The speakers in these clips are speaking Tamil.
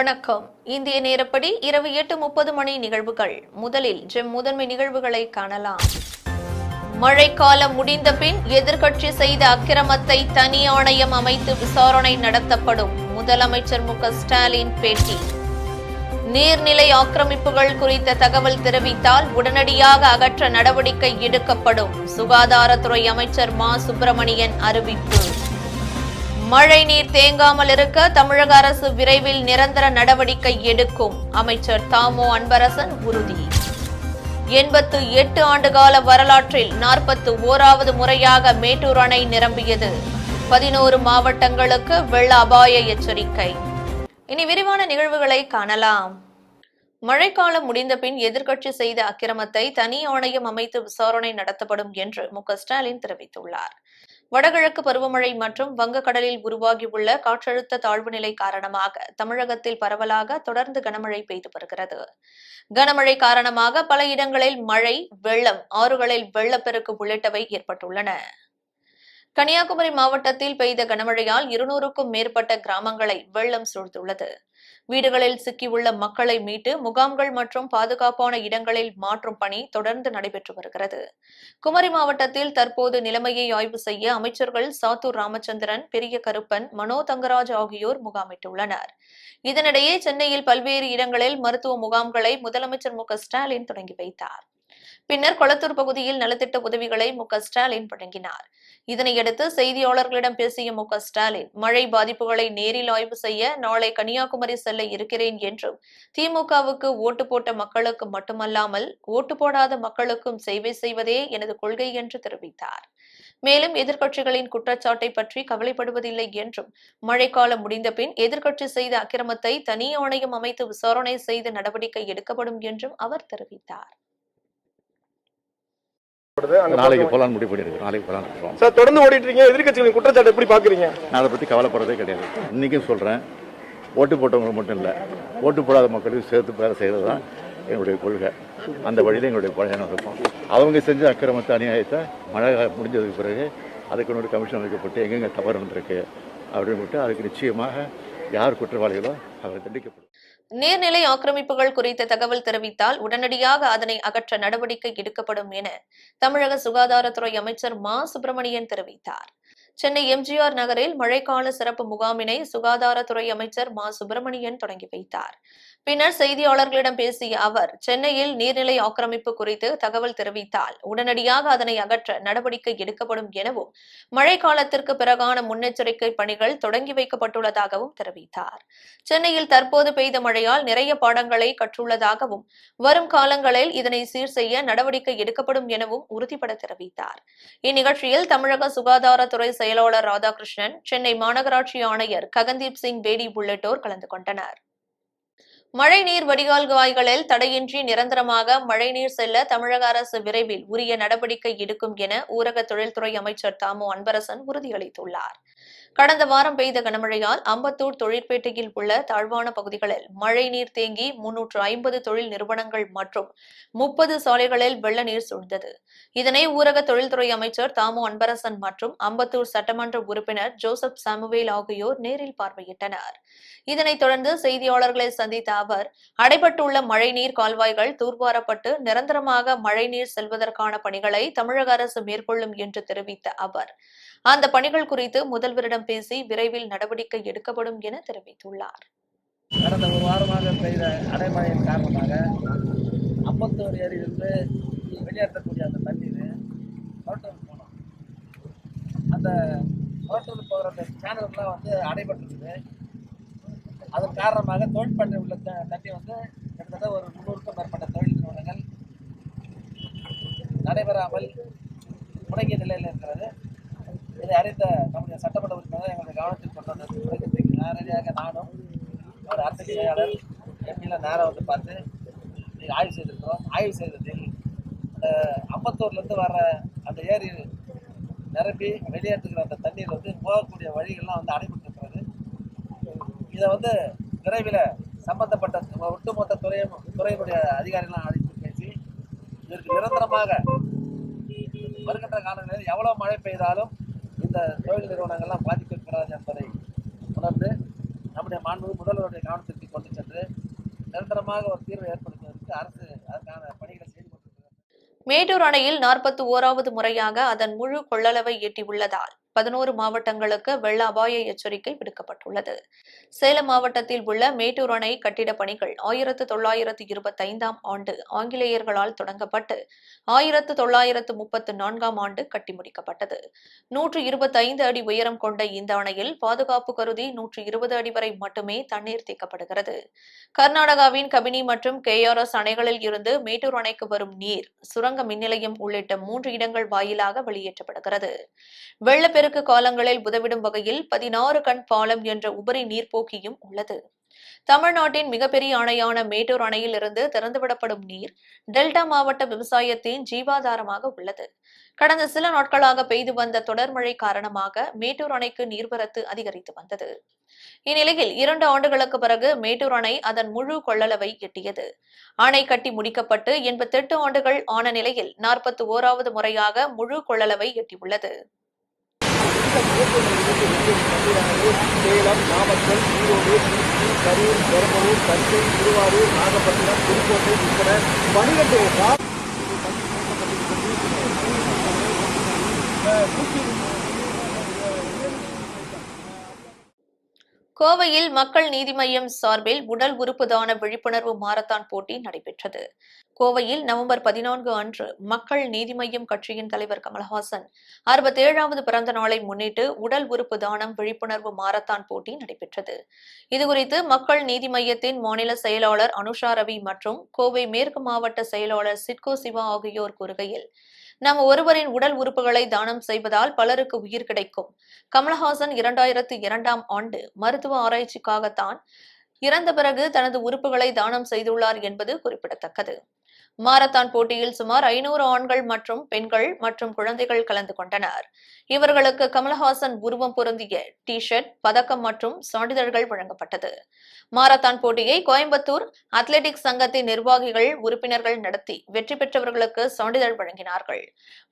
வணக்கம். இந்திய நேரப்படி இரவு 8:30 மணி நிகழ்வுகள். முதலில் முதன்மை நிகழ்வுகளை காணலாம். மழைக்காலம் முடிந்த பின் எதிர்க்கட்சி செய்த அக்கிரமத்தை தனி ஆணையம் அமைத்து விசாரணை நடத்தப்படும். முதலமைச்சர் ஸ்டாலின் பேட்டி. நீர்நிலை ஆக்கிரமிப்புகள் குறித்த தகவல் தெரிவித்தால் உடனடியாக அகற்ற நடவடிக்கை எடுக்கப்படும். சுகாதாரத்துறை அமைச்சர் சுப்பிரமணியன் அறிவிப்பு. மழை நீர் தேங்காமல் இருக்க தமிழக அரசு விரைவில் நிரந்தர நடவடிக்கை எடுக்கும். அமைச்சர் அன்பரசன் உறுதி. 88 ஆண்டுகால வரலாற்றில் 41வது முறையாக மேட்டூர் அணை நிரம்பியது. 11 மாவட்டங்களுக்கு வெள்ள அபாய எச்சரிக்கை. இனி விரிவான நிகழ்வுகளை காணலாம். மழைக்காலம் முடிந்த பின் எதிர்க்கட்சி செய்த அக்கிரமத்தை தனி ஆணையம் அமைத்து விசாரணை நடத்தப்படும் என்று ஸ்டாலின் தெரிவித்துள்ளார். வடகிழக்கு பருவமழை மற்றும் வங்கக்கடலில் உருவாகியுள்ள காற்றழுத்த தாழ்வு நிலை காரணமாக தமிழகத்தில் பரவலாக தொடர்ந்து கனமழை பெய்து வருகிறது. கனமழை காரணமாக பல இடங்களில் மழை, வெள்ளம், ஆறுகளில் வெள்ளப்பெருக்கு உள்ளிட்டவை ஏற்பட்டுள்ளன. கன்னியாகுமரி மாவட்டத்தில் பெய்த கனமழையால் 200க்கும் மேற்பட்ட கிராமங்களை வெள்ளம் சூழ்ந்துள்ளது. வீடுகளில் சிக்கியுள்ள மக்களை மீட்டு முகாம்கள் மற்றும் பாதுகாப்பான இடங்களில் மாற்றும் பணி தொடர்ந்து நடைபெற்று வருகிறது. குமரி மாவட்டத்தில் தற்போது நிலைமையை ஆய்வு செய்ய அமைச்சர்கள் சாத்தூர் ராமச்சந்திரன், பெரிய கருப்பன், மனோ தங்கராஜ் ஆகியோர் முகாமிட்டுள்ளனர். இதனிடையே சென்னையில் பல்வேறு இடங்களில் மருத்துவ முகாம்களை முதலமைச்சர் ஸ்டாலின் தொடங்கி வைத்தார். பின்னர் கொளத்தூர் பகுதியில் நலத்திட்ட உதவிகளை ஸ்டாலின் வழங்கினார். இதனையடுத்து செய்தியாளர்களிடம் பேசிய ஸ்டாலின், மழை பாதிப்புகளை நேரில் ஆய்வு செய்ய நாளை கன்னியாகுமரி செல்ல இருக்கிறேன் என்றும், திமுகவுக்கு ஓட்டு போட்ட மக்களுக்கு மட்டுமல்லாமல் ஓட்டு போடாத மக்களுக்கும் சேவை செய்வதே எனது கொள்கை என்று தெரிவித்தார். மேலும் எதிர்க்கட்சிகளின் குற்றச்சாட்டை பற்றி கவலைப்படுவதில்லை என்றும், மழைக்காலம் முடிந்த பின் எதிர்க்கட்சி செய்த அக்கிரமத்தை தனி ஆணையம் அமைத்து விசாரணை செய்து நடவடிக்கை எடுக்கப்படும் என்றும் அவர் தெரிவித்தார். நாளைக்கு போலான்னு முடிவு பண்ணிருக்கோம். நாளைக்கு போலான்னு இருக்கோம். சார், தொடர்ந்து ஓடிட்டு இருக்கீங்க. எதிர்க்கட்சிகளின் குற்றச்சாட்டு எப்படி பாக்குறீங்க? நான் அதை பத்தி கவலைப்படுறதே கிடையாது. இன்னைக்கும் சொல்றேன், ஓட்டு போட்டவங்களுக்கு மட்டும் இல்லை, ஓட்டு போடாத மக்களுக்கு சேர்த்து வேலை செய்யறது தான் எங்களுடைய கொள்கை. அந்த வழியில் எங்களுடைய பயணம் இருக்கும். அவங்க செஞ்ச அக்கிரமத்தை, அநியாயத்தை மழை முடிஞ்சதுக்கு பிறகு அதுக்கு ஒரு கமிஷன் வைக்கப்பட்டு எங்கெங்க தவறு இருந்திருக்கு அப்படின்னு அதுக்கு நிச்சயமாக யார் குற்றவாளிகளோ அவர் தண்டிக்கப்படும். நீர்நிலை ஆக்கிரமிப்புகள் குறித்த தகவல் தெரிவித்தால் உடனடியாக அதனை அகற்ற நடவடிக்கை எடுக்கப்படும் என தமிழக சுகாதாரத்துறை அமைச்சர் சுப்பிரமணியன் தெரிவித்தார். சென்னை எம்ஜிஆர் நகரில் மழைக்கால சிறப்பு முகாமினை சுகாதாரத்துறை அமைச்சர் சுப்பிரமணியன் தொடங்கி வைத்தார். பின்னர் செய்தியாளர்களிடம் பேசிய அவர், சென்னையில் நீர்நிலை ஆக்கிரமிப்பு குறித்து தகவல் தெரிவித்தால் உடனடியாக அதனை அகற்ற நடவடிக்கை எடுக்கப்படும் எனவும், மழைக்காலத்திற்கு பிறகான முன்னெச்சரிக்கை பணிகள் தொடங்கி வைக்கப்பட்டுள்ளதாகவும் தெரிவித்தார். சென்னையில் தற்போது பெய்த மழையால் நிறைய பாடங்களை கற்றுள்ளதாகவும், வரும் காலங்களில் இதனை சீர் செய்ய நடவடிக்கை எடுக்கப்படும் எனவும் உறுதிபட தெரிவித்தார். இந்நிகழ்ச்சியில் தமிழக சுகாதாரத்துறை செயலாளர் ராதாகிருஷ்ணன், சென்னை மாநகராட்சி ஆணையர் ககன்தீப் சிங் பேடி உள்ளிட்டோர் கலந்து கொண்டனர். மழைநீர் வடிகால் வாய்களில் தடையின்றி நிரந்தரமாக மழைநீர் செல்ல தமிழக அரசு விரைவில் உரிய நடவடிக்கை எடுக்கும் என ஊரக தொழில்துறை அமைச்சர் அன்பரசன் உறுதியளித்துள்ளார். கடந்த வாரம் பெய்த கனமழையால் அம்பத்தூர் தொழிற்பேட்டையில் உள்ள தாழ்வான பகுதிகளில் மழைநீர் தேங்கி 350 தொழில் நிறுவனங்கள் மற்றும் 30 சாலைகளில் வெள்ள நீர் சூழ்ந்தது. இதனை ஊரக தொழில்துறை அமைச்சர் அன்பரசன் மற்றும் அம்பத்தூர் சட்டமன்ற உறுப்பினர் ஜோசப் சாமுவேல் ஆகியோர் நேரில் பார்வையிட்டனர். இதனைத் தொடர்ந்து செய்தியாளர்களை சந்தித்த அவர், அடைபட்டுள்ள மழைநீர் கால்வாய்கள் தூர்வாரப்பட்டு நிரந்தரமாக மழைநீர் செல்வதற்கான பணிகளை தமிழக அரசு மேற்கொள்ளும் என்று தெரிவித்த அவர், அந்த பணிகள் குறித்து முதல்வரிடம் பேசி விரைவில் நடவடிக்கை எடுக்கப்படும் என தெரிவித்துள்ளார். கடந்த ஒரு வாரமாக பெய்த அடைமழையின் காரணமாக அம்பத்தூர் ஏரியிலிருந்து வெளியேற்றக்கூடிய அந்த தண்ணீர் ரோட்டூருக்கு போனோம். அந்த ரோட்டூருக்கு போகிற அந்த சேனல்லாம் அடைபட்டுருக்குது. அதன் காரணமாக தொழிற்பேட்டை உள்ள தண்ணி கிட்டத்தட்ட ஒரு 300க்கும் மேற்பட்ட தொழில் நிறுவனங்கள் நடைபெறாமல் முடங்கிய நிலையில் இருக்கிறது. இதை அறிந்த நம்முடைய சட்டமன்ற உறுப்பினர் எங்களுடைய கவனத்தில் கொண்டு வந்தது. நேரடியாக நானும் ஒரு அரசு செயலாளர் எம்பியில் நேரம் பார்த்து நீங்கள் ஆய்வு செய்திருக்கிறோம். ஆய்வு செய்ததில் அந்த அம்பத்தூர்லேருந்து வர்ற அந்த ஏரி நிரம்பி வெளியேற்றுகிற அந்த தண்ணீர் போகக்கூடிய வழிகள்லாம் அடைபட்டிருக்கிறது. இதை விரைவில் சம்பந்தப்பட்ட ஒட்டுமொத்த துறையினுடைய அதிகாரிகளாம் அழைத்து பேசி இதற்கு நிரந்தரமாக வருகின்ற காலங்களில் எவ்வளோ மழை பெய்தாலும் இந்த தொழில் நிறுவனங்கள்லாம் பாதிக்கப்படாது என்பதை உணர்ந்து நம்முடைய மாண்புமிகு முதல்வருடைய கவனத்திற்கு கொண்டு சென்று நிரந்தரமாக ஒரு தீர்வை ஏற்படுத்துவதற்கு அரசு அதற்கான பணிகளை செய்து கொண்டிருக்கிறது. மேட்டூர் அணையில் 41வது முறையாக அதன் முழு கொள்ளளவை எட்டியுள்ளதால் 11 மாவட்டங்களுக்கு வெள்ள அபாய எச்சரிக்கை விடுக்கப்பட்டுள்ளது. சேலம் மாவட்டத்தில் உள்ள மேட்டூர் அணை கட்டிடப் பணிகள் 1925ஆம் ஆண்டு ஆங்கிலேயர்களால் தொடங்கப்பட்டு 1934ஆம் ஆண்டு கட்டி முடிக்கப்பட்டது. 125 அடி உயரம் கொண்ட இந்த அணையில் பாதுகாப்பு கருதி 120 அடி வரை மட்டுமே தண்ணீர் தேக்கப்படுகிறது. கர்நாடகாவின் கபினி மற்றும் KRS அணைகளில் இருந்து மேட்டூர் அணைக்கு வரும் நீர் சுரங்க மின் நிலையம் உள்ளிட்ட 3 இடங்கள் வாயிலாக வெளியேற்றப்படுகிறது. வெள்ளப்பெருக்கு காலங்களில் உதவிடும் வகையில் 16 கண் பாலம் என்ற உபரி நீர்ப்போக்கியும் உள்ளது. தமிழ்நாட்டின் மிகப்பெரிய அணையான மேட்டூர் அணையில் இருந்து திறந்துவிடப்படும் நீர் டெல்டா மாவட்ட விவசாயத்தின் ஜீவாதாரமாக உள்ளது. கடந்த சில நாட்களாக பெய்து வந்த தொடர் மழை காரணமாக மேட்டூர் அணைக்கு நீர்வரத்து அதிகரித்து வந்தது. இந்நிலையில் 2 ஆண்டுகளுக்கு பிறகு மேட்டூர் அணை அதன் முழு கொள்ளளவை எட்டியது. அணை கட்டி முடிக்கப்பட்டு 88 ஆண்டுகள் ஆன நிலையில் 41வது முறையாக முழு கொள்ளளவை எட்டியுள்ளது. சேலம், நாமக்கல், ஈரோடு, திருச்சி, கரூர், பெரம்பலூர், தஞ்சை, திருவாரூர், நாகப்பட்டினம், புதுக்கோட்டை உட்பட 12 கோவையில் மக்கள் நீதி மய்யம் சார்பில் உடல் உறுப்பு தான விழிப்புணர்வு மாரத்தான் போட்டி நடைபெற்றது. கோவையில் நவம்பர் 14 அன்று மக்கள் நீதி மய்யம் கட்சியின் தலைவர் கமலஹாசன் 67வது பிறந்த நாளை முன்னிட்டு உடல் உறுப்பு தானம் விழிப்புணர்வு மாரத்தான் போட்டி நடைபெற்றது. இதுகுறித்து மக்கள் நீதி மய்யத்தின் மாநில செயலாளர் அனுஷா ரவி மற்றும் கோவை மேற்கு மாவட்ட செயலாளர் சிட்கோ சிவா ஆகியோர் கூறுகையில், நாம் ஒருவரின் உடல் உறுப்புகளை தானம் செய்வதால் பலருக்கு உயிர் கிடைக்கும். கமலஹாசன் 2002ஆம் ஆண்டு மருத்துவ ஆராய்ச்சிக்காகத்தான் இறந்த பிறகு தனது உறுப்புகளை தானம் செய்துள்ளார் என்பது குறிப்பிடத்தக்கது. மாரத்தான் போட்டியில் சுமார் 500 ஆண்கள் மற்றும் பெண்கள் மற்றும் குழந்தைகள் கலந்து கொண்டனர். இவர்களுக்கு கமலஹாசன் உருவம் பொருந்திய டி-ஷர்ட், பதக்கம் மற்றும் சான்றிதழ்கள் வழங்கப்பட்டது. மாரத்தான் போட்டியை கோயம்புத்தூர் அத்லெட்டிக்ஸ் சங்கத்தின் நிர்வாகிகள் உறுப்பினர்கள் நடத்தி வெற்றி பெற்றவர்களுக்கு சான்றிதழ் வழங்கினார்கள்.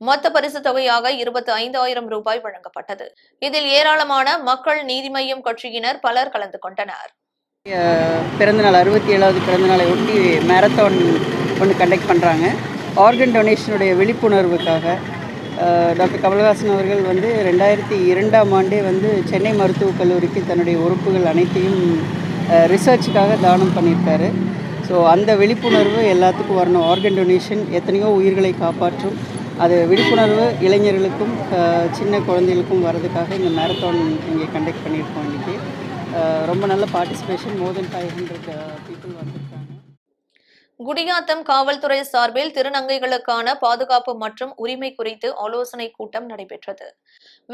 மொத்த பரிசு தொகையாக 25,000 ரூபாய் வழங்கப்பட்டது. இதில் ஏராளமான மக்கள் நீதி மய்யம் கட்சியினர் பலர் கலந்து கொண்டனர். பிறந்தநாள் 67வது பிறந்தநாளை ஒட்டி மேரத்தான் ஒன்று கண்டக்ட் பண்ணுறாங்க. ஆர்கன் டொனேஷனுடைய விழிப்புணர்வுக்காக டாக்டர் கமலஹாசன் அவர்கள் 2002ஆம் ஆண்டே சென்னை மருத்துவக் கல்லூரிக்கு தன்னுடைய உறுப்புகள் அனைத்தையும் ரிசர்ச்சுக்காக தானம் பண்ணியிருக்காரு. ஸோ அந்த விழிப்புணர்வு எல்லாத்துக்கும் வரணும். ஆர்கன் டொனேஷன் எத்தனையோ உயிர்களை காப்பாற்றும். அது விழிப்புணர்வு இளைஞர்களுக்கும் சின்ன குழந்தைகளுக்கும் வர்றதுக்காக இந்த மேரத்தான் இங்கே கண்டக்ட் பண்ணியிருக்கோம். இன்றைக்கி ரொம்ப நல்ல பார்ட்டிசிபேஷன். மோர் தென் 500 பீப்புள் வந்திருக்காங்க. குடியாத்தம் காவல்துறை சார்பில் திருநங்கைகளுக்கான பாதுகாப்பு மற்றும் உரிமை குறித்து ஆலோசனை கூட்டம் நடைபெற்றது.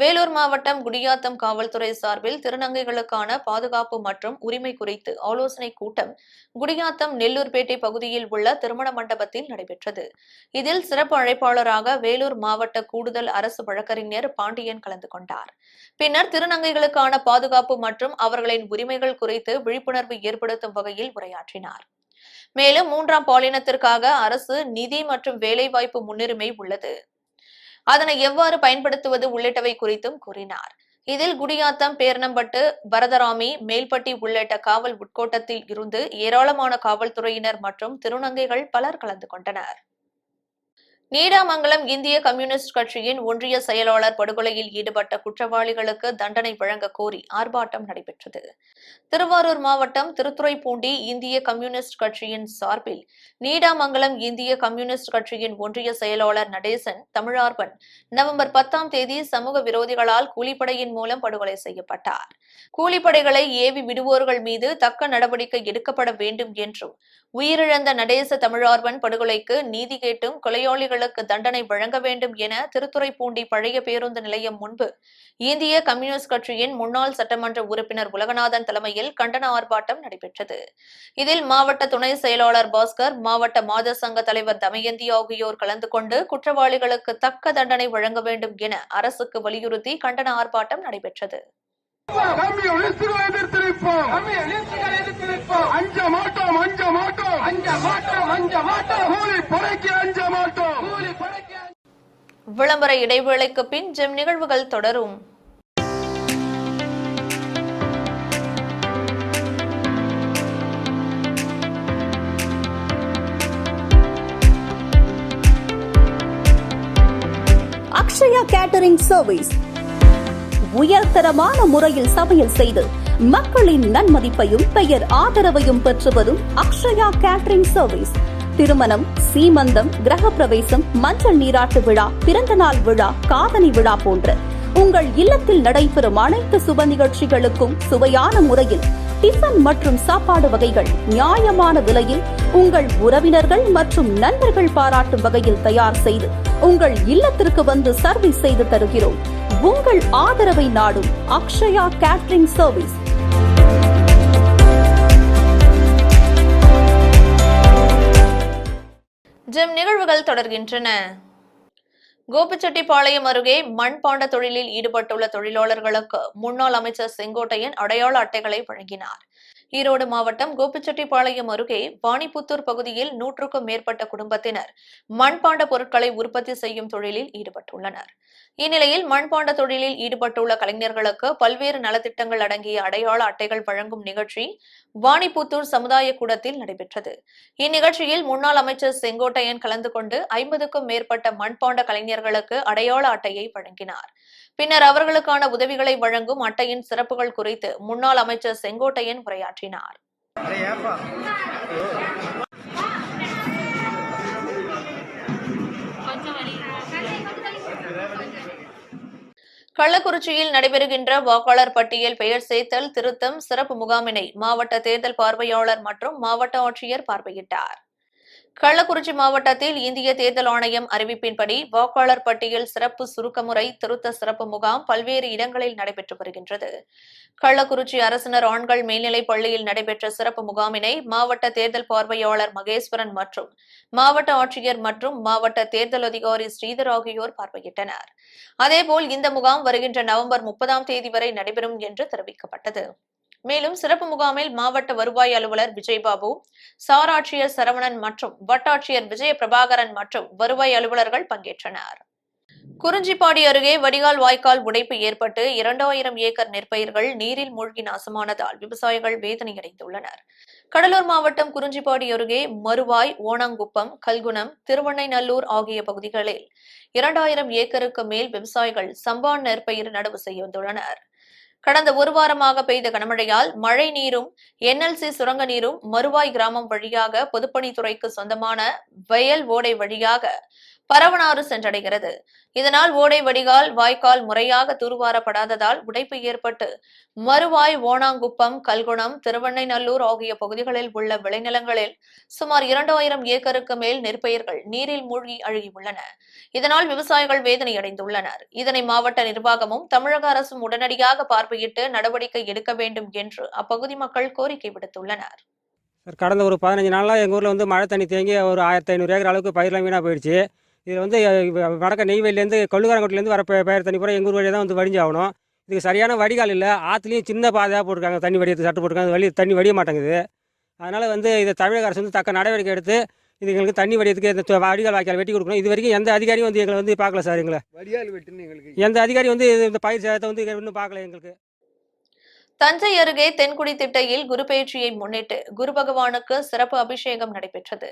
வேலூர் மாவட்டம் குடியாத்தம் காவல்துறை சார்பில் திருநங்கைகளுக்கான பாதுகாப்பு மற்றும் உரிமை குறித்து ஆலோசனை கூட்டம் குடியாத்தம் நெல்லூர்பேட்டை பகுதியில் உள்ள திருமண மண்டபத்தில் நடைபெற்றது. இதில் சிறப்பு அழைப்பாளராக வேலூர் மாவட்ட கூடுதல் அரசு வழக்கறிஞர் பாண்டியன் கலந்து கொண்டார். பின்னர் திருநங்கைகளுக்கான பாதுகாப்பு மற்றும் அவர்களின் உரிமைகள் குறித்து விழிப்புணர்வு ஏற்படுத்தும் வகையில் உரையாற்றினார். மேலும் 3ஆம் பாலினத்திற்காக அரசு நிதி மற்றும் வேலைவாய்ப்பு முன்னுரிமை உள்ளது, அதனை எவ்வாறு பயன்படுத்துவது உள்ளிட்டவை குறித்தும் கூறினார். இதில் குடியாத்தம், பேர்ணம்பட்டு, வரதராமி, மேல்பட்டி உள்ளிட்ட காவல் உட்கோட்டத்தில் இருந்து ஏராளமான காவல்துறையினர் மற்றும் திருநங்கைகள் பலர் கலந்து கொண்டனர். நீடாமங்கலம் இந்திய கம்யூனிஸ்ட் கட்சியின் ஒன்றிய செயலாளர் படுகொலையில் ஈடுபட்ட குற்றவாளிகளுக்கு தண்டனை வழங்க கோரி ஆர்ப்பாட்டம் நடைபெற்றது. திருவாரூர் மாவட்டம் திருத்துறைப்பூண்டி இந்திய கம்யூனிஸ்ட் கட்சியின் சார்பில் நீடாமங்கலம் இந்திய கம்யூனிஸ்ட் கட்சியின் ஒன்றிய செயலாளர் நடேசன் தமிழார்பன் நவம்பர் 10ஆம் தேதி சமூக விரோதிகளால் கூலிப்படையின் மூலம் படுகொலை செய்யப்பட்டார். கூலிப்படைகளை ஏவி விடுவோர்கள் மீது தக்க நடவடிக்கை எடுக்கப்பட வேண்டும் என்றும், உயிரிழந்த நடேச தமிழார்பன் படுகொலைக்கு நீதி கேட்டும் கொலையாளிகளுக்கு தண்டனை வழங்க வேண்டும் என திருத்துறைப்பூண்டி பழைய பேருந்து நிலையம் முன்பு இந்திய கம்யூனிஸ்ட் கட்சியின் முன்னாள் சட்டமன்ற உறுப்பினர் உலகநாதன் தலைமையில் கண்டன ஆர்ப்பாட்டம் நடைபெற்றது. இதில் மாவட்ட துணை செயலாளர் பாஸ்கர், மாவட்ட மாத சங்க தலைவர் தமயந்தி ஆகியோர் கலந்து கொண்டு குற்றவாளிகளுக்கு தக்க தண்டனை வழங்க வேண்டும் என அரசுக்கு வலியுறுத்தி கண்டன ஆர்ப்பாட்டம் நடைபெற்றது. விளம்பர இடைவேளைக்கு பின் ஜெம் நிகழ்வுகள் தொடரும். Catering service. உயர்தரமான முறையில் சமையல் செய்து மக்களின் நன்மதிப்பையும் பெயர் ஆதரவையும் பெற்று வரும் அக்ஷயா கேட்டரிங் சர்வீஸ். திருமணம், சீமந்தம், கிரகப்பிரவேசம், மஞ்சள் நீராட்டு விழா, பிறந்தநாள் விழா, காதணி விழா போன்ற உங்கள் இல்லத்தில் நடைபெறும் அனைத்து சுப நிகழ்ச்சிகளுக்கும் சுவையான முறையில் டிஃபன் மற்றும் சாப்பாடு வகைகள் நியாயமான விலையில் உங்கள் உறவினர்கள் மற்றும் நண்பர்கள் பாராட்டும் வகையில் தயார் செய்து உங்கள் இல்லத்திற்கு வந்து சர்வீஸ் செய்து தருகிறோம். உங்கள் ஆதரவை நாடும் அக்ஷயா கேட்டரிங் சர்வீஸ். ஜெம் நிகழ்வுகள் தொடர்கின்றன. கோபிச்செட்டிப்பாளையம் அருகே மண்பாண்ட தொழிலில் ஈடுபட்டுள்ள தொழிலாளர்களுக்கு முன்னாள் அமைச்சர் செங்கோட்டையன் அடையாள அட்டைகளை வழங்கினார். ஈரோடு மாவட்டம் கோபிச்செட்டிப்பாளையம் அருகே வாணிப்புத்தூர் பகுதியில் 100க்கும் மேற்பட்ட குடும்பத்தினர் மண்பாண்ட பொருட்களை உற்பத்தி செய்யும் தொழிலில் ஈடுபட்டுள்ளனர். இந்நிலையில் மண்பாண்ட தொழிலில் ஈடுபட்டுள்ள கலைஞர்களுக்கு பல்வேறு நலத்திட்டங்கள் அடங்கிய அடையாள அட்டைகள் வழங்கும் நிகழ்ச்சி வாணிப்புத்தூர் சமுதாய கூடத்தில் நடைபெற்றது. இந்நிகழ்ச்சியில் முன்னாள் அமைச்சர் செங்கோட்டையன் கலந்து கொண்டு 50க்கும் மேற்பட்ட மண்பாண்ட கலைஞர்களுக்கு அடையாள அட்டையை வழங்கினார். பின்னர் அவர்களுக்கான உதவிகளை வழங்கும் அட்டையின் சிறப்புகள் குறித்து முன்னாள் அமைச்சர் செங்கோட்டையன் உரையாற்றினார். கள்ளக்குறிச்சியில் நடைபெறுகின்ற வாக்காளர் பட்டியல் பெயர் சேர்த்தல் திருத்தம் சிறப்பு முகாமினை மாவட்ட தேர்தல் பார்வையாளர் மற்றும் மாவட்ட ஆட்சியர் பார்வையிட்டார். கள்ளக்குறிச்சி மாவட்டத்தில் இந்திய தேர்தல் ஆணையம் அறிவிப்பின்படி வாக்காளர் பட்டியல் சிறப்பு சுருக்கமுறை திருத்த சிறப்பு முகாம் பல்வேறு இடங்களில் நடைபெற்று வருகின்றது. கள்ளக்குறிச்சி அரசினர் ஆண்கள் மேல்நிலைப் பள்ளியில் நடைபெற்ற சிறப்பு முகாமினை மாவட்ட தேர்தல் பார்வையாளர் மகேஸ்வரன் மற்றும் மாவட்ட ஆட்சியர் மற்றும் மாவட்ட தேர்தல் அதிகாரி ஸ்ரீதர் ஆகியோர் பார்வையிட்டனர். அதேபோல் இந்த முகாம் வருகின்ற நவம்பர் 30ஆம் தேதி வரை நடைபெறும் என்று தெரிவிக்கப்பட்டது. மேலும் சிறப்பு முகாமில் மாவட்ட வருவாய் அலுவலர் விஜயபாபு, சார் ஆட்சியர் சரவணன் மற்றும் வட்டாட்சியர் விஜய பிரபாகரன் மற்றும் வருவாய் அலுவலர்கள் பங்கேற்றனர். குறிஞ்சிப்பாடி அருகே வடிகால் வாய்க்கால் உடைப்பு ஏற்பட்டு 2000 ஏக்கர் நெற்பயிர்கள் நீரில் மூழ்கி நாசமானதால் விவசாயிகள் வேதனையடைந்துள்ளனர். கடலூர் மாவட்டம் குறிஞ்சிப்பாடி அருகே மருவாய், ஓணாங்குப்பம், கல்குணம், திருவண்ணைநல்லூர் ஆகிய பகுதிகளில் 2000 ஏக்கருக்கு மேல் விவசாயிகள் சம்பா நெற்பயிர் நடவு செய்துள்ளனர். கடந்த ஒரு வாரமாக பெய்த கனமழையால் மழை நீரும் NLC சுரங்க நீரும் மருவாய் கிராமம் வழியாக பொதுப்பணித்துறைக்கு சொந்தமான வயல் ஓடை வழியாக பரவனாறு சென்றடைகிறது. இதனால் ஓடை வடிகால் வாய்க்கால் முறையாக தூர்வாரப்படாததால் உடைப்பு ஏற்பட்டு மருவாய், ஓணாங்குப்பம், கல்குணம், திருவண்ணைநல்லூர் ஆகிய பகுதிகளில் உள்ள விளைநிலங்களில் சுமார் 2000 ஏக்கருக்கு மேல் நெற்பயிர்கள் நீரில் மூழ்கி அழுகியுள்ளன. இதனால் விவசாயிகள் வேதனையடைந்துள்ளனர். இதனை மாவட்ட நிர்வாகமும் தமிழக அரசும் உடனடியாக பார்வையிட்டு நடவடிக்கை எடுக்க வேண்டும் என்று அப்பகுதி மக்கள் கோரிக்கை விடுத்துள்ளனர். கடந்த ஒரு 15 நாளாக எங்கள் ஊரில் வந்து மழை தண்ணி தேங்கி ஒரு 1500 ஏக்கர் அளவுக்கு பயிரெலாம் வீணாக போயிடுச்சு. இதில் வந்து வடக்க நெய்வேலிலேருந்து கொள்ளுகாரங்கோட்டிலேருந்து வர பயிர் தண்ணி பூரா எங்கள் ஊர் வழியாக தான் வந்து வடிஞ்சாகணும். இதுக்கு சரியான வடிகால் இல்லை. ஆற்றுலையும் சின்ன பாதையாக போட்டிருக்காங்க, தண்ணி வடியத்துக்கு சட்டு போட்டிருக்காங்க. வழி தண்ணி வடிய மாட்டேங்குது. அதனால் வந்து இதை தமிழக அரசு வந்து தக்க நடவடிக்கை எடுத்து இது எங்களுக்கு தண்ணி வடியத்துக்கு இந்த வடிகால் வாய்க்கால் வெட்டி கொடுக்கணும். இது வரைக்கும் எந்த அதிகாரியும் வந்து எங்களை வந்து பார்க்கல சார். எங்களை வடிகால் வெட்டுன்னு எங்களுக்கு எந்த அதிகாரி வந்து இந்த பயிர் சேதத்தை வந்து இன்னும் பார்க்கல எங்களுக்கு. தஞ்சை அருகே தென்குடி திட்டையில் குருபெயர்ச்சியை முன்னிட்டு குரு பகவானுக்கு சிறப்பு அபிஷேகம் நடைபெற்றது.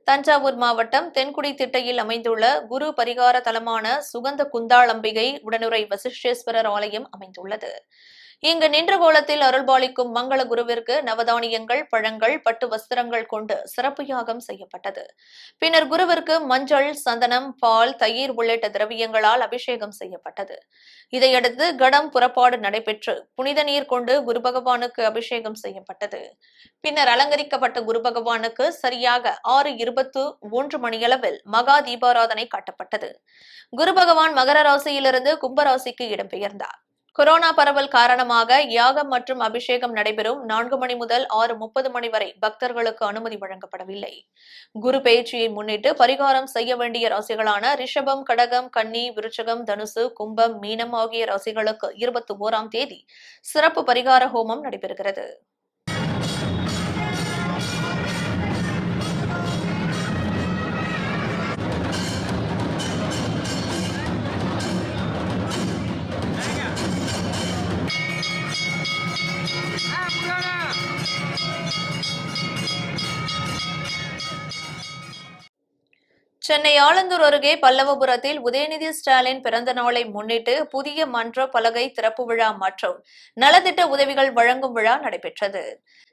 தஞ்சாவூர் மாவட்டம் தென்குடி திட்டையில் அமைந்துள்ள குரு பரிகார தலமான சுகந்த குந்தாளம்பிகை உடனுரை வசிஷ்டேஸ்வரர் ஆலயம் அமைந்துள்ளது. இங்கு நின்ற கோலத்தில் அருள்பாலிக்கும் மங்கள குருவிற்கு நவதானியங்கள், பழங்கள், பட்டு வஸ்திரங்கள் கொண்டு சிறப்பு யாகம் செய்யப்பட்டது. பின்னர் குருவிற்கு மஞ்சள், சந்தனம், பால், தயிர் உள்ளிட்ட திரவியங்களால் அபிஷேகம் செய்யப்பட்டது. இதையடுத்து கடம் புறப்பாடு நடைபெற்று புனித நீர் கொண்டு குரு பகவானுக்கு அபிஷேகம் செய்யப்பட்டது. பின்னர் அலங்கரிக்கப்பட்ட குரு பகவானுக்கு சரியாக 6:21 மணியளவில் மகா தீபாராதனை காட்டப்பட்டது. குரு பகவான் மகர ராசியிலிருந்து கும்பராசிக்கு இடம்பெயர்ந்தார். கொரோனா பரவல் காரணமாக யாகம் மற்றும் அபிஷேகம் நடைபெறும் 4 மணி முதல் 6:30 மணி வரை பக்தர்களுக்கு அனுமதி வழங்கப்படவில்லை. குரு பெயர்ச்சியை முன்னிட்டு பரிகாரம் செய்ய வேண்டிய ராசிகளான ரிஷபம், கடகம், கன்னி, விருச்சகம், தனுசு, கும்பம், மீனம் ஆகிய ராசிகளுக்கு 21ஆம் தேதி சிறப்பு பரிகார ஹோமம் நடைபெறுகிறது. சென்னை ஆலந்தூர் அருகே பல்லவபுரத்தில் உதயநிதி ஸ்டாலின் பிறந்த நாளை முன்னிட்டு புதிய மன்ற பலகை திறப்பு விழா மற்றும் நலத்திட்ட உதவிகள் வழங்கும் விழா நடைபெற்றது.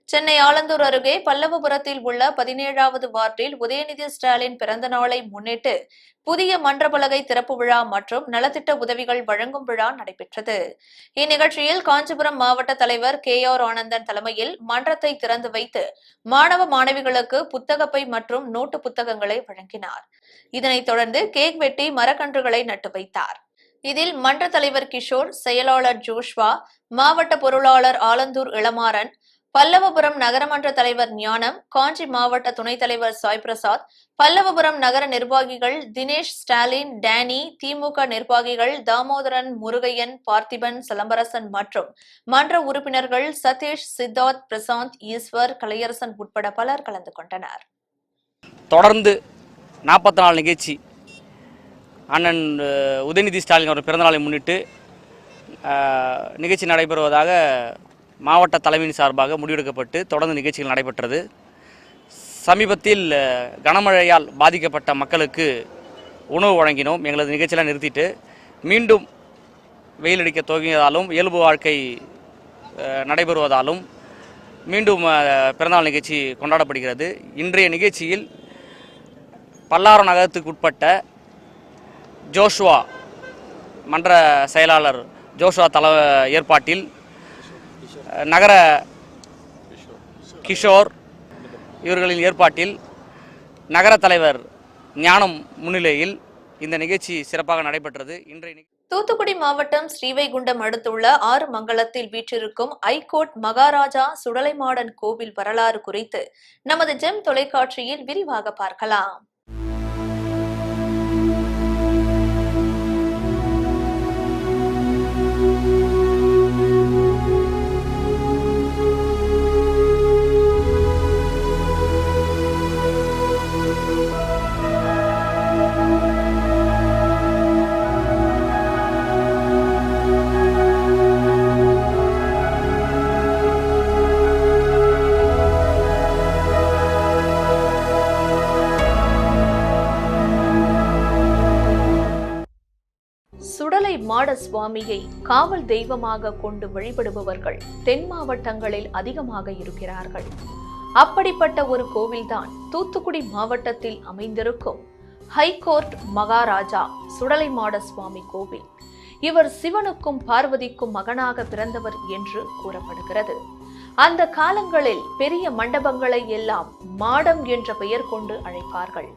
சென்னை ஆலந்தூர் அருகே பல்லவபுரத்தில் உள்ள 17வது வார்டில் உதயநிதி ஸ்டாலின் பிறந்த நாளை முன்னிட்டு புதிய மன்ற பலகை திறப்பு விழா மற்றும் நலத்திட்ட உதவிகள் வழங்கும் விழா நடைபெற்றது. இந்நிகழ்ச்சியில் காஞ்சிபுரம் மாவட்ட தலைவர் KR ஆனந்தன் தலைமையில் மன்றத்தை திறந்து வைத்து மாணவ மாணவிகளுக்கு புத்தகப்பை மற்றும் நோட்டு புத்தகங்களை வழங்கினார். இதனைத் தொடர்ந்து கேக் வெட்டி மரக்கன்றுகளை நட்டு வைத்தார். இதில் மன்ற தலைவர் கிஷோர், செயலாளர் ஜோஷ்வா, மாவட்ட பொருளாளர் ஆலந்தூர் இளமாறன், பல்லவபுரம் நகரமன்ற தலைவர் ஞானம், காஞ்சி மாவட்ட துணைத் தலைவர் சாய் பிரசாத், பல்லவபுரம் நகர நிர்வாகிகள் தினேஷ், ஸ்டாலின், டேனி, திமுக நிர்வாகிகள் தாமோதரன், முருகையன், பார்த்திபன், சிலம்பரசன் மற்றும் மன்ற உறுப்பினர்கள் சதீஷ், சித்தார்த், பிரசாந்த், ஈஸ்வர், கலையரசன் உட்பட பலர் கலந்து கொண்டனர். தொடர்ந்து 44 நிகழ்ச்சி அண்ணன் உதயநிதி ஸ்டாலின் அவர் பிறந்தநாளை முன்னிட்டு நிகழ்ச்சி நடைபெறுவதாக மாவட்ட தலைமையின் சார்பாக முடிவெடுக்கப்பட்டு தொடர்ந்து நிகழ்ச்சிகள் நடைபெற்றது. சமீபத்தில் கனமழையால் பாதிக்கப்பட்ட மக்களுக்கு உணவு வழங்கினோம். எங்களது நிகழ்ச்சியெல்லாம் நிறுத்திட்டு மீண்டும் வெயில் அடிக்க துவங்கியதாலும் இயல்பு வாழ்க்கை நடைபெறுவதாலும் மீண்டும் பிறந்தநாள் நிகழ்ச்சி கொண்டாடப்படுகிறது. இன்றைய நிகழ்ச்சியில் பல்லாரம் நகரத்துக்கு உட்பட்ட ஜோஷ்வா மன்ற செயலாளர் ஜோஷ்வா ஏற்பாட்டில் நகர கிஷோர் இவர்களின் ஏற்பாட்டில் நகர தலைவர் ஞானம் முன்னிலையில் இந்த நிகழ்ச்சி சிறப்பாக நடைபெற்றது. தூத்துக்குடி மாவட்டம் ஸ்ரீவைகுண்டம் அடுத்துள்ள ஆறுமங்கலத்தில் வீற்றிருக்கும் ஐகோர்ட் மகாராஜா சுடலைமாடன் கோவில் வரலாறு குறித்து நமது ஜெம் தொலைக்காட்சியில் விரிவாக பார்க்கலாம். மாட சுவாமியை காவல் தெய்வமாக கொண்டு வழிபடுபவர்கள் தென் மாவட்டங்களில் அதிகமாக இருக்கிறார்கள். அப்படிப்பட்ட ஒரு கோவில்தான் தூத்துக்குடி மாவட்டத்தில் அமைந்திருக்கும் ஹைகோர்ட் மகாராஜா சுடலைமாட சுவாமி கோவில். இவர் சிவனுக்கும் பார்வதிக்கும் மகனாக பிறந்தவர் என்று கூறப்படுகிறது. அந்த காலங்களில் பெரிய மண்டபங்களை எல்லாம் மாடம் என்ற பெயர் கொண்டு அழைப்பார்கள்.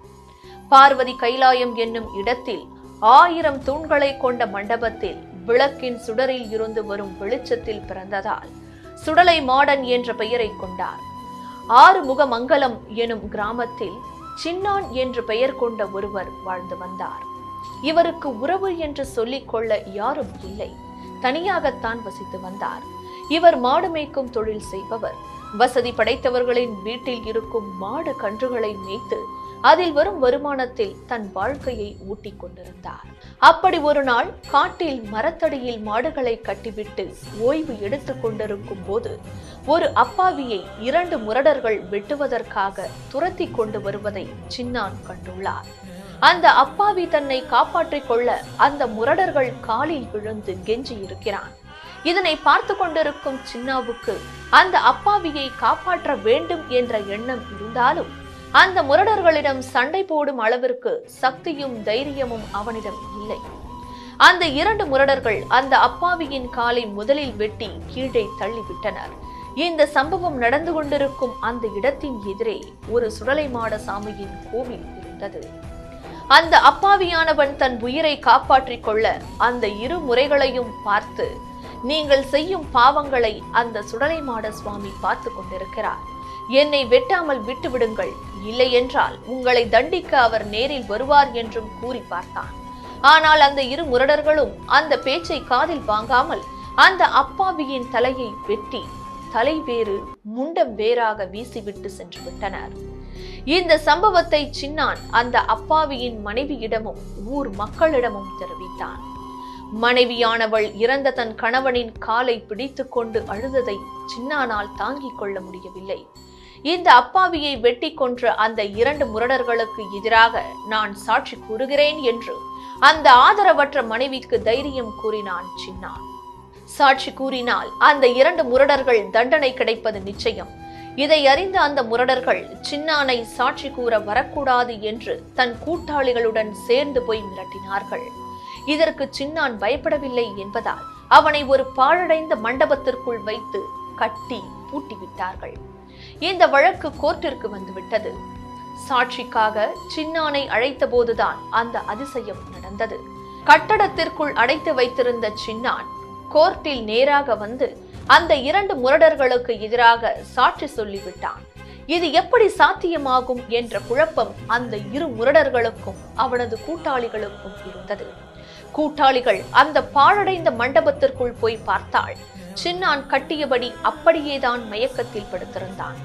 பார்வதி கைலாயம் என்னும் இடத்தில் 1000 தூண்களை கொண்ட மண்டபத்தில் விளக்கின் சுடரில் இருந்து வரும் வெளிச்சத்தில் பிறந்ததால் சுடலை மாடன் என்ற பெயரை கொண்டார். ஆறுமுகமங்கலம் எனும் கிராமத்தில் சின்னான் என்று பெயர் கொண்ட ஒருவர் வாழ்ந்து வந்தார். இவருக்கு உறவு என்று சொல்லிக் கொள்ள யாரும் இல்லை. தனியாகத்தான் வசித்து வந்தார். இவர் மாடு மேய்க்கும் தொழில் செய்பவர். வசதி படைத்தவர்களின் வீட்டில் இருக்கும் மாடு கன்றுகளை மேய்த்து அதில் வரும் வருமானத்தில் தன் வாழ்க்கையை ஊட்டிக் கொண்டிருந்தார். அப்படி ஒரு நாள் காட்டில் மரத்தடியில் மாடுகளை கட்டிவிட்டு ஓய்வு எடுத்துக் கொண்டிருக்கும் போது ஒரு அப்பாவியை 2 முரடர்கள் வெட்டுவதற்காக துரத்தி கொண்டு வருவதை சின்னான் கண்டுள்ளார். அந்த அப்பாவி தன்னை காப்பாற்றிக் கொள்ள அந்த முரடர்கள் காலில் விழுந்து கெஞ்சி இருக்கிறான். இதனை பார்த்து கொண்டிருக்கும் சின்னாவுக்கு அந்த அப்பாவியை காப்பாற்ற வேண்டும் என்ற எண்ணம் இருந்தாலும் அந்த முரடர்களிடம் சண்டை போடும் அளவிற்கு சக்தியும் தைரியமும் அவனிடம் இல்லை. அந்த 2 முரடர்கள் அந்த அப்பாவியின் காலை முதலில் வெட்டி கீழே தள்ளிவிட்டனர். இந்த சம்பவம் நடந்து கொண்டிருக்கும் அந்த இடத்தின் எதிரே ஒரு சுடலைமாட சாமியின் கோவில் இருந்தது. அந்த அப்பாவியானவன் தன் உயிரை காப்பாற்றிக் கொள்ள அந்த 2 முறைகளையும் பார்த்து, நீங்கள் செய்யும் பாவங்களை அந்த சுடலைமாட சுவாமி பார்த்து கொண்டிருக்கிறார். என்னை வெட்டாமல் விட்டு விடுங்கள், இல்லை என்றால் உங்களை தண்டிக்க அவர் நேரில் வருவார் என்றும் கூறி பார்த்தான். ஆனால் அந்த 2 முரடர்களும் அந்த பேச்சை காதில் வாங்காமல் அந்த அப்பாவியின் தலையை வெட்டி தலை வேறு முண்டம் வேறாக வீசிவிட்டு சென்று விட்டனர். இந்த சம்பவத்தை சின்னான் அந்த அப்பாவியின் மனைவியிடமும் ஊர் மக்களிடமும் தெரிவித்தான். மனைவியானவள் இறந்த தன் கணவனின் காலை பிடித்து கொண்டு அழுததை சின்னானால் தாங்கிக் கொள்ள முடியவில்லை. இந்த அப்பாவியை வெட்டி கொன்ற அந்த 2 முரடர்களுக்கு எதிராக நான் சாட்சி கூறுகிறேன் என்று அந்த ஆதரவற்ற மனைவிக்கு தைரியம் கூறினான் சின்னான். சாட்சி கூறினால் அந்த 2 முரடர்கள் தண்டனை கிடைப்பது நிச்சயம். இதை அறிந்த அந்த முரடர்கள் சின்னானை சாட்சி கூற வரக்கூடாது என்று தன் கூட்டாளிகளுடன் சேர்ந்து போய் மிரட்டினார்கள். இதற்கு சின்னான் பயப்படவில்லை என்பதால் அவனை ஒரு பாழடைந்த மண்டபத்திற்குள் வைத்து கட்டி பூட்டிவிட்டார்கள். இந்த வழக்கு கோர்ட்டிற்கு வந்துவிட்டது. சாட்சிக்காக சின்னானை அழைத்த போதுதான் அந்த அதிசயம் நடந்தது. கட்டடத்திற்குள் அடைத்து வைத்திருந்த சின்னான் கோர்ட்டில் நேராக வந்து அந்த 2 முரடர்களுக்கு எதிராக சாட்சி சொல்லிவிட்டான். இது எப்படி சாத்தியமாகும் என்ற குழப்பம் அந்த 2 முரடர்களுக்கும் அவனது கூட்டாளிகளுக்கும் இருந்தது. கூட்டாளிகள் அந்த பாழடைந்த மண்டபத்திற்குள் போய் பார்த்தால் சின்னான் கட்டியபடி அப்படியேதான் மயக்கத்தில் படுத்திருந்தான்.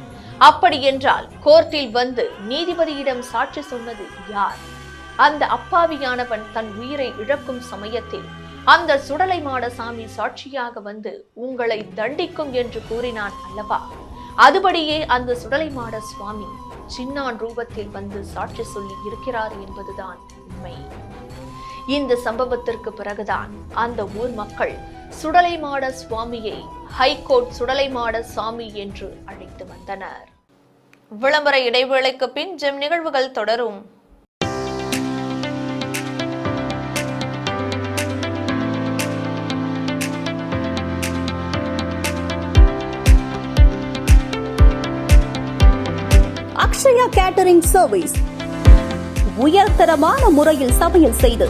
அப்படி என்றால் கோர்ட்டில் வந்து நீதிபதியிடம் சாட்சி சொன்னது யார்? அந்த அப்பாவியானவன் தன் உயிரை இழக்கும் சமயத்தில் அந்த சுடலைமாட சாமி சாட்சியாக வந்து உங்களை தண்டிக்கும் என்று கூறினான் அல்லவா? அதுபடியே அந்த சுடலைமாட சுவாமி சின்னான் ரூபத்தில் வந்து சாட்சி சொல்லி இருக்கிறார் என்பதுதான் உண்மை. இந்த சம்பவத்திற்கு பிறகுதான் அந்த ஊர் மக்கள் சுடலைமாட சுவாமியை ஹைகோர்ட் சுடலைமாட சாமி என்று அழைத்து வந்தனர். விளம்பர இடைவேளைக்கு பின் ஜெம் நிகழ்வுகள் தொடரும். அக்ஷயா கேட்டரிங் சர்வீஸ் உயர்தரமான முறையில் சமையல் செய்து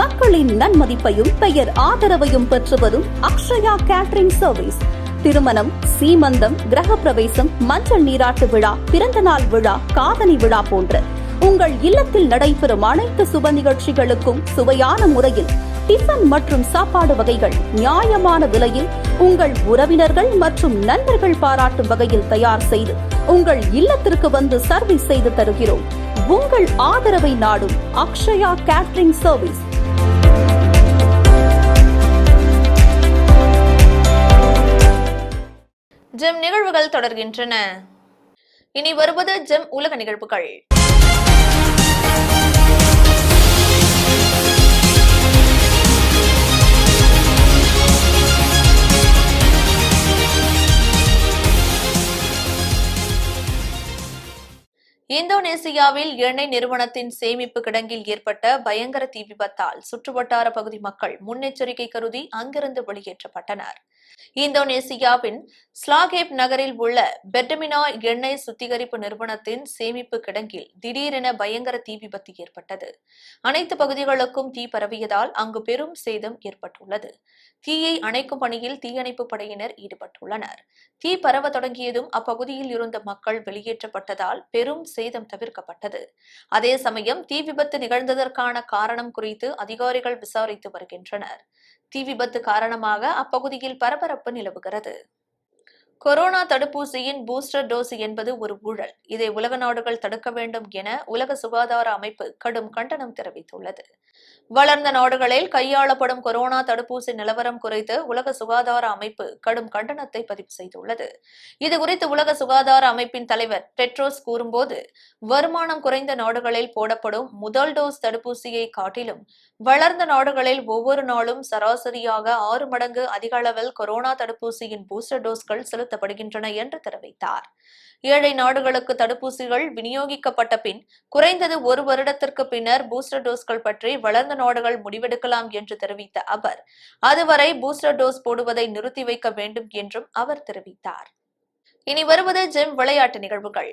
மக்களின் நன்மதிப்பையும் பெயர் ஆதரவையும் பெற்று வரும் அக்ஷயா கேட்டரிங் சர்வீஸ் திருமணம், சீமந்தம், கிரகப்பிரவேசம், மஞ்சள் நீராட்டு விழா, பிறந்தநாள் விழா, காதணி விழா போன்ற உங்கள் இல்லத்தில் நடைபெறும் அனைத்து சுப நிகழ்ச்சிகளுக்கும் சுவையான முறையில் டிஃபன் மற்றும் சாப்பாடு வகைகள் நியாயமான விலையில் உங்கள் உறவினர்கள் மற்றும் நண்பர்கள் பாராட்டும் வகையில் தயார் செய்து உங்கள் இல்லத்திற்கு வந்து சர்வீஸ் செய்து தருகிறோம். உங்கள் ஆதரவை நாடும் அக்ஷயா கேட்டரிங் சர்வீஸ். ஜெம் நிகழ்வுகள் தொடர்கின்றன. இனி வருவது ஜெம் உலக நிகழ்வுகள். இந்தோனேசியாவில் எண்ணெய் நிறுவனத்தின் சேமிப்பு கிடங்கில் ஏற்பட்ட பயங்கர தீ விபத்தால் சுற்றுவட்டார பகுதி மக்கள் முன்னெச்சரிக்கை கருதி அங்கிருந்து வெளியேற்றப்பட்டனர். இந்தோனேசியாவின் ஸ்லாகேப் நகரில் உள்ள பெர்டமினா எண்ணெய் சுத்திகரிப்பு நிறுவனத்தின் சேமிப்பு கிடங்கில் திடீரென பயங்கர தீ விபத்து ஏற்பட்டது. அனைத்து பகுதிகளுக்கும் தீ பரவியதால் அங்கு பெரும் சேதம் ஏற்பட்டுள்ளது. தீயை அணைக்கும் பணியில் தீயணைப்பு படையினர் ஈடுபட்டுள்ளனர். தீ பரவ தொடங்கியதும் அப்பகுதியில் இருந்த மக்கள் வெளியேற்றப்பட்டதால் பெரும் சேதம் தவிர்க்கப்பட்டது. அதே சமயம் தீ விபத்து நிகழ்ந்ததற்கான காரணம் குறித்து அதிகாரிகள் விசாரித்து வருகின்றனர். தீ விபத்து காரணமாக அப்பகுதியில் பரபரப்பு நிலவுகிறது. கொரோனா தடுப்பூசியின் பூஸ்டர் டோஸ் என்பது ஒரு ஊழல். இதை உலக நாடுகள் தடுக்க வேண்டும் என உலக சுகாதார அமைப்பு கடும் கண்டனம் தெரிவித்துள்ளது. வளர்ந்த நாடுகளில் கையாளப்படும் கொரோனா தடுப்பூசி நிலவரம் குறித்து உலக சுகாதார அமைப்பு கடும் கண்டனத்தை பதிவு செய்துள்ளது. இதுகுறித்து உலக சுகாதார அமைப்பின் தலைவர் டெட்ரோஸ் கூறும்போது, வருமானம் குறைந்த நாடுகளில் போடப்படும் முதல் டோஸ் தடுப்பூசியை காட்டிலும் வளர்ந்த நாடுகளில் ஒவ்வொரு நாளும் சராசரியாக 6 மடங்கு அதிக அளவில் கொரோனா தடுப்பூசியின் பூஸ்டர் டோஸ்கள் செலுத்தப்படுகின்றன என்று தெரிவித்தார். ஏழை நாடுகளுக்கு தடுப்பூசிகள் விநியோகிக்கப்பட்ட பின் குறைந்தது 1 வருடத்திற்கு பின்னர் பூஸ்டர் டோஸ்கள் பற்றி வளர்ந்த நாடுகள் முடிவெடுக்கலாம் என்று தெரிவித்த அவர், அதுவரை பூஸ்டர் டோஸ் போடுவதை நிறுத்தி வைக்க வேண்டும் என்றும் அவர் தெரிவித்தார். இனி வருவது ஜெம் விளையாட்டு நிகழ்வுகள்.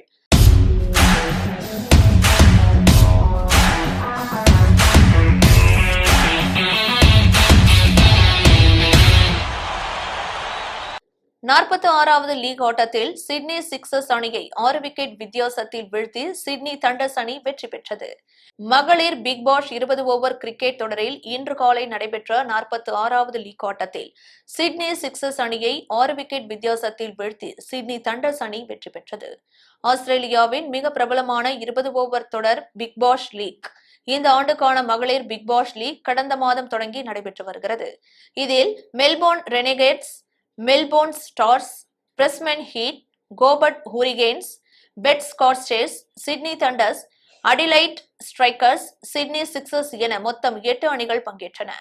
நாற்பத்தி 6வது லீக் ஆட்டத்தில் சிட்னி சிக்ஸர்ஸ் அணியை 6 விக்கெட் வித்தியாசத்தில் வீழ்த்தி சிட்னி தண்டர்ஸ் அணி வெற்றி பெற்றது. மகளிர் பிக் பாஷ் 20 ஓவர் கிரிக்கெட் தொடரில் இன்று காலை நடைபெற்ற 46வது லீக் ஆட்டத்தில் சிட்னி சிக்ஸர்ஸ் அணியை 6 விக்கெட் வித்தியாசத்தில் வீழ்த்தி சிட்னி தண்டர்ஸ் அணி வெற்றி பெற்றது. ஆஸ்திரேலியாவின் மிக பிரபலமான 20 ஓவர் தொடர் பிக் பாஷ் லீக் இந்த ஆண்டுக்கான மகளிர் பிக் பாஷ் லீக் கடந்த மாதம் தொடங்கி நடைபெற்று வருகிறது. இதில் Melbourne Renegades, Melbourne Stars, Brisbane Heat, Hobart Hurricanes, Perth Scorchers, Sydney Thunders, Adelaide Strikers, Sydney Sixers என மொத்தம் 8 அணிகள் பங்கேற்றன.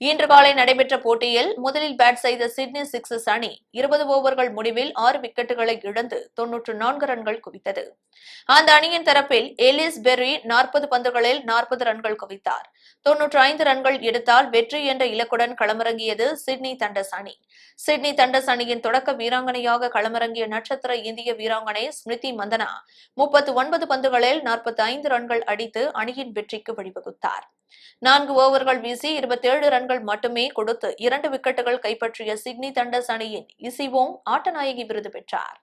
இன்று காலை நடைபெற்ற போட்டியில் முதலில் பேட் செய்த சிட்னி சிக்ஸர்ஸ் அணி 20 ஓவர்கள் முடிவில் 6 விக்கெட்டுகளை இழந்து 94 ரன்கள் குவித்தது. அந்த அணியின் தரப்பில் எலிஸ் பெர்ரி 40 பந்துகளில் 40 ரன்கள் குவித்தார். 95 ரன்கள் எடுத்தால் வெற்றி என்ற இலக்குடன் களமிறங்கியது சிட்னி தண்டர்ஸ் அணி. சிட்னி தண்டர்ஸ் அணியின் தொடக்க வீராங்கனையாக களமிறங்கிய நட்சத்திர இந்திய வீராங்கனை ஸ்மிருதி மந்தனா 39 பந்துகளில் 45 ரன்கள் அடித்து அணியின் வெற்றிக்கு வழிவகுத்தார். 4 ஓவர்கள் வீசி 27 ரன்கள் மட்டுமே கொடுத்து 2 விக்கெட்டுகள் கைப்பற்றிய சிட்னி தண்டர்ஸ் அணியின் இசிவோங் ஆட்டநாயகி விருது பெற்றார்.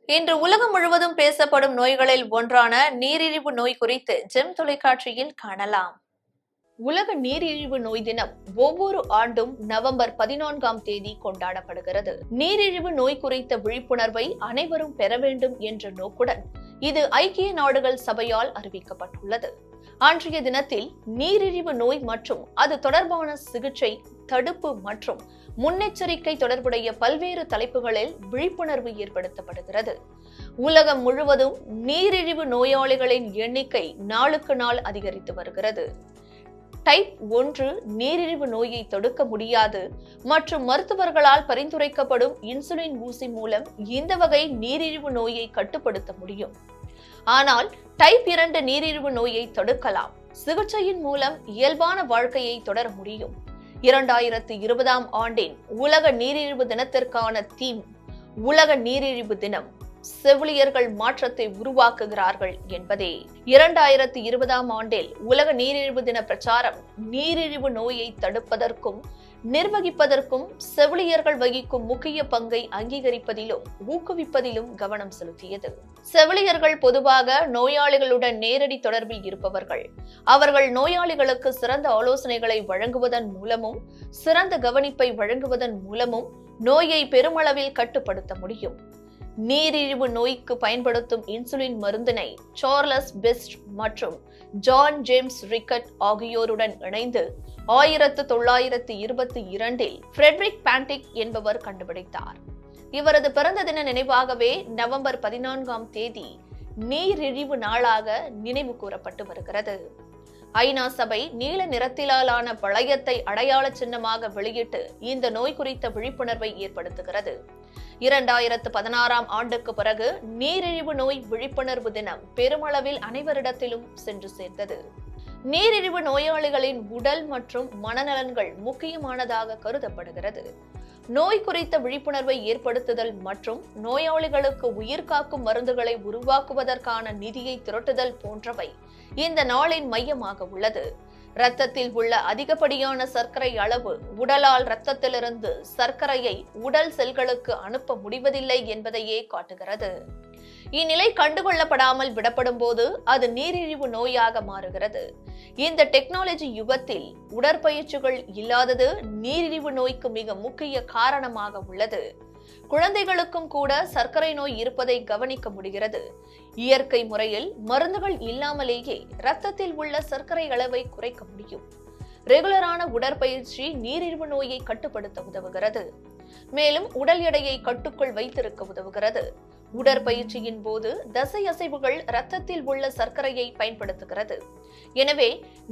இன்று உலகம் முழுவதும் பேசப்படும் நோய்களில் ஒன்றான நீரிழிவு நோய் குறித்து ஜெம் தொலைக்காட்சியில் காணலாம். உலக நீரிழிவு நோய் தினம் ஒவ்வொரு ஆண்டும் நவம்பர் 14ஆம் தேதி கொண்டாடப்படுகிறது. நீரிழிவு நோய் குறித்த விழிப்புணர்வை அனைவரும் பெற வேண்டும் என்ற நோக்குடன் இது ஐக்கிய நாடுகள் சபையால் அறிவிக்கப்பட்டுள்ளது. அன்றைய தினத்தில் நீரிழிவு நோய் மற்றும் அது தொடர்பான சிகிச்சை, தடுப்பு மற்றும் முன்னெச்சரிக்கை தொடர்புடைய பல்வேறு தலைப்புகளில் விழிப்புணர்வு ஏற்படுத்தப்படுகிறது. உலகம் முழுவதும் நீரிழிவு நோயாளிகளின் எண்ணிக்கை நாளுக்கு நாள் அதிகரித்து வருகிறது. டைப் 1 நீரிழிவு நோயை தடுக்க முடியாது மற்றும் மருத்துவர்களால் பரிந்துரைக்கப்படும் இன்சுலின் ஊசி மூலம் இந்த வகை நீரிழிவு நோயை கட்டுப்படுத்த முடியும். ஆனால் டைப் 2 நீரிழிவு நோயை தடுக்கலாம். சிகிச்சையின் மூலம் இயல்பான வாழ்க்கையை தொடர முடியும். 2020ஆம் ஆண்டின் உலக நீரிழிவு தினத்திற்கான தீம் உலக நீரிழிவு தினம், செவிலியர்கள் மாற்றத்தை உருவாக்குகிறார்கள் என்பதே. 2020ஆம் ஆண்டில் உலக நீரிழிவு தின பிரச்சாரம் நீரிழிவு நோயை தடுப்பதற்கும் நிர்வகிப்பதற்கும் செவிலியர்கள் வகிக்கும் முக்கிய பங்கை அங்கீகரிப்பதிலும் ஊக்குவிப்பதிலும் கவனம் செலுத்தியது. செவிலியர்கள் பொதுவாக நோயாளிகளுடன் நேரடி தொடர்பில் இருப்பவர்கள். அவர்கள் நோயாளிகளுக்கு சிறந்த ஆலோசனைகளை வழங்குவதன் மூலமும் சிறந்த கவனிப்பை வழங்குவதன் மூலமும் நோயை பெருமளவில் கட்டுப்படுத்த முடியும். நீரிழிவு நோய்க்கு பயன்படுத்தும் இன்சுலின் மருந்தினை சார்லஸ் பெஸ்ட் மற்றும் ஜான் ஜேம்ஸ் ரிக்கட் ஆகியோருடன் இணைந்து 1922இல் ஃபிரெட்ரிக் பாண்டிக் என்பவர் கண்டுபிடித்தார். இவரது பிறந்த தின நினைவாகவே நவம்பர் 14ஆம் தேதி நீரிழிவு நாளாக நினைவு கூறப்பட்டு வருகிறது. ஐநா சபை நீல நிறத்திலான வளையத்தை அடையாள சின்னமாக வெளியிட்டு இந்த நோய் குறித்த விழிப்புணர்வை ஏற்படுத்துகிறது. 2016ஆம் ஆண்டுக்கு பிறகு நீரிழிவு நோய் விழிப்புணர்வு தினம் பெருமளவில் அனைவரிடத்திலும் சென்று சேர்ந்தது. நீரிழிவு நோயாளிகளின் உடல் மற்றும் மனநலன்கள் முக்கியமானதாக கருதப்படுகிறது. நோய் குறித்த விழிப்புணர்வை ஏற்படுத்துதல் மற்றும் நோயாளிகளுக்கு உயிர்காக்கும் மருந்துகளை உருவாக்குவதற்கான நிதியை திரட்டுதல் போன்றவை இந்த நாளின் மையமாக உள்ளது. இரத்தத்தில் உள்ள அதிகப்படியான சர்க்கரை அளவு உடலால் இரத்தத்திலிருந்து சர்க்கரையை உடல் செல்களுக்கு அனுப்ப முடிவதில்லை என்பதையே காட்டுகிறது. இந்நிலை கண்டுகொள்ளப்படாமல் விடப்படும் போது அது நீரிழிவு நோயாக மாறுகிறது. இந்த டெக்னாலஜி யுகத்தில் உடற்பயிற்சிகள் இல்லாதது நீரிழிவு நோய்க்கு மிக முக்கிய காரணமாக உள்ளது. குழந்தைகளுக்கும் கூட சர்க்கரை நோய் இருப்பதை கவனிக்க முடிகிறது. இயற்கை முறையில் மருந்துகள் இல்லாமலேயே இரத்தத்தில் உள்ள சர்க்கரை அளவை குறைக்க முடியும். ரெகுலரான உடற்பயிற்சி நீரிழிவு நோயை கட்டுப்படுத்த உதவுகிறது. மேலும் உடல் எடையை கட்டுக்குள் வைத்திருக்க உதவுகிறது. உடற்பயிற்சியின் போது தசை அசைவுகள் இரத்தத்தில் உள்ள சர்க்கரையை பயன்படுத்துகிறது. எனவே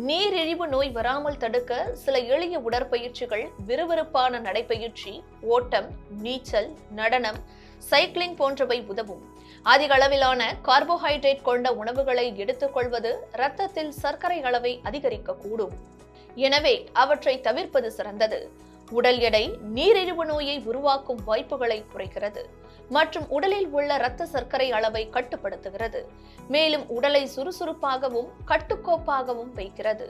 நீரிழிவு நோய் வராமல் தடுக்க சில எளிய உடற்பயிற்சிகள் விறுவிறுப்பான நடைப்பயிற்சி, ஓட்டம், நீச்சல், நடனம், சைக்கிளிங் போன்றவை உதவும். அதிக அளவிலான கார்போஹைட்ரேட் கொண்ட உணவுகளை எடுத்துக்கொள்வது இரத்தத்தில் சர்க்கரை அளவை அதிகரிக்கக்கூடும். எனவே அவற்றை தவிர்ப்பது சிறந்தது. உடல் எடை நீரிழிவு நோயை உருவாக்கும் வாய்ப்புகளை குறைக்கிறது மற்றும் உடலில் உள்ள இரத்த சர்க்கரை அளவை கட்டுப்படுத்துகிறது. மேலும் உடலை சுறுசுறுப்பாகவும் கட்டுக்கோப்பாகவும் வைக்கிறது.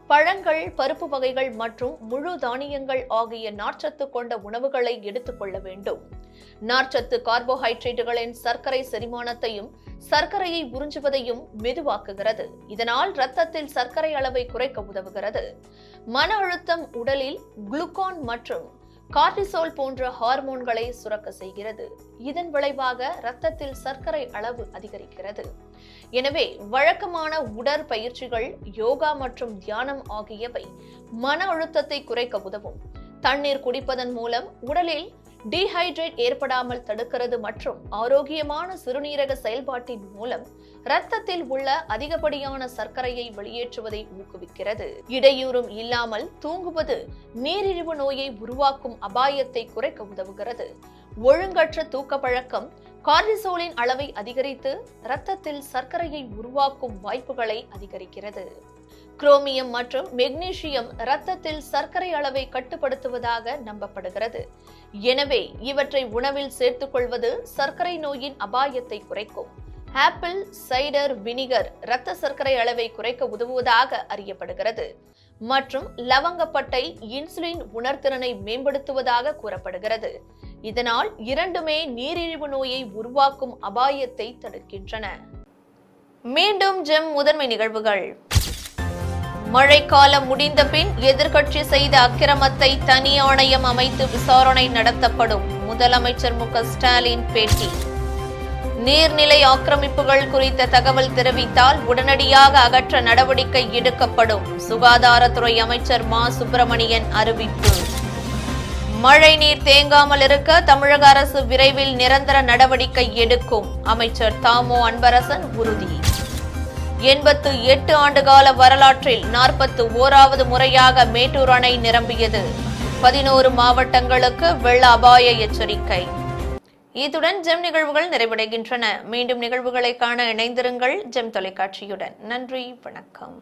பழங்கள், பருப்பு வகைகள் மற்றும் முழு தானியங்கள் ஆகிய நார்ச்சத்து கொண்ட உணவுகளை எடுத்துக்கொள்ள வேண்டும். நார்ச்சத்து கார்போஹைட்ரேட்டுகளின் சர்க்கரை செரிமானத்தையும் சர்க்கரையை உறிஞ்சுவதையும் மெதுவாக்குகிறது. இதனால் இரத்தத்தில் சர்க்கரை அளவை குறைக்க உதவுகிறது. மன அழுத்தம் உடலில் குளுக்கோன் மற்றும் கார்டிசோல் போன்ற ஹார்மோன்களை சுரக்க செய்கிறது. இதன் விளைவாக இரத்தத்தில் சர்க்கரை அளவு அதிகரிக்கிறது. எனவே வழக்கமான உடற்பயிற்சிகள், யோகா மற்றும் தியானம் ஆகியவை மன அழுத்தத்தை குறைக்க உதவும். தண்ணீர் குடிப்பதன் மூலம் உடலில் டீஹைட்ரேட் ஏற்படாமல் தடுக்கிறது மற்றும் ஆரோக்கியமான சிறுநீரக செயல்பாட்டின் மூலம் இரத்தத்தில் உள்ள அதிகப்படியான சர்க்கரையை வெளியேற்றுவதை ஊக்குவிக்கிறது. இடையூறும் இல்லாமல் தூங்குவது நீரிழிவு நோயை உருவாக்கும் அபாயத்தை குறைக்க உதவுகிறது. ஒழுங்கற்ற தூக்க பழக்கம் கார்டிசோலின் அளவை அதிகரித்து இரத்தத்தில் சர்க்கரையை உருவாக்கும் வாய்ப்புகளை அதிகரிக்கிறது. குரோமியம் மற்றும் மெக்னீசியம் இரத்தத்தில் சர்க்கரை அளவை கட்டுப்படுத்துவதாக நம்பப்படுகிறது. எனவே இவற்றை உணவில் சேர்த்துக் கொள்வது சர்க்கரை நோயின் அபாயத்தை குறைக்கும். ஆப்பிள் சைடர் வினிகர் இரத்த சர்க்கரை அளவை குறைக்க உதவுவதாக அறியப்படுகிறது மற்றும் லவங்கப்பட்டை இன்சுலின் உணர்திறனை மேம்படுத்துவதாக கூறப்படுகிறது. இதனால் இரண்டுமே நீரிழிவு நோயை உருவாக்கும் அபாயத்தை தடுக்கின்றன. மீண்டும் ஜெம் முதன்மை நிகழ்வுகள். மழைக்காலம் முடிந்த பின் எதிர்க்கட்சி செய்த அக்கிரமத்தை தனி ஆணையம் அமைத்து விசாரணை நடத்தப்படும். முதலமைச்சர் மு க ஸ்டாலின் பேட்டி. நீர்நிலை ஆக்கிரமிப்புகள் குறித்த தகவல் தெரிவித்தால் உடனடியாக அகற்ற நடவடிக்கை எடுக்கப்படும். சுகாதாரத்துறை அமைச்சர் மா சுப்பிரமணியன் அறிவிப்பு. மழை நீர் தேங்காமல் இருக்க தமிழக அரசு விரைவில் நிரந்தர நடவடிக்கை எடுக்கும். அமைச்சர் தாமோ அன்பரசன் உறுதி. 88 ஆண்டுகால வரலாற்றில் 41வது முறையாக மேட்டூர் அணை நிரம்பியது. 11 மாவட்டங்களுக்கு வெள்ள அபாய எச்சரிக்கை. இத்துடன் ஜெம் நிகழ்வுகள் நிறைவடைகின்றன. மீண்டும் நிகழ்வுகளை காண இணைந்திருங்கள் ஜெம் தொலைக்காட்சியுடன். நன்றி, வணக்கம்.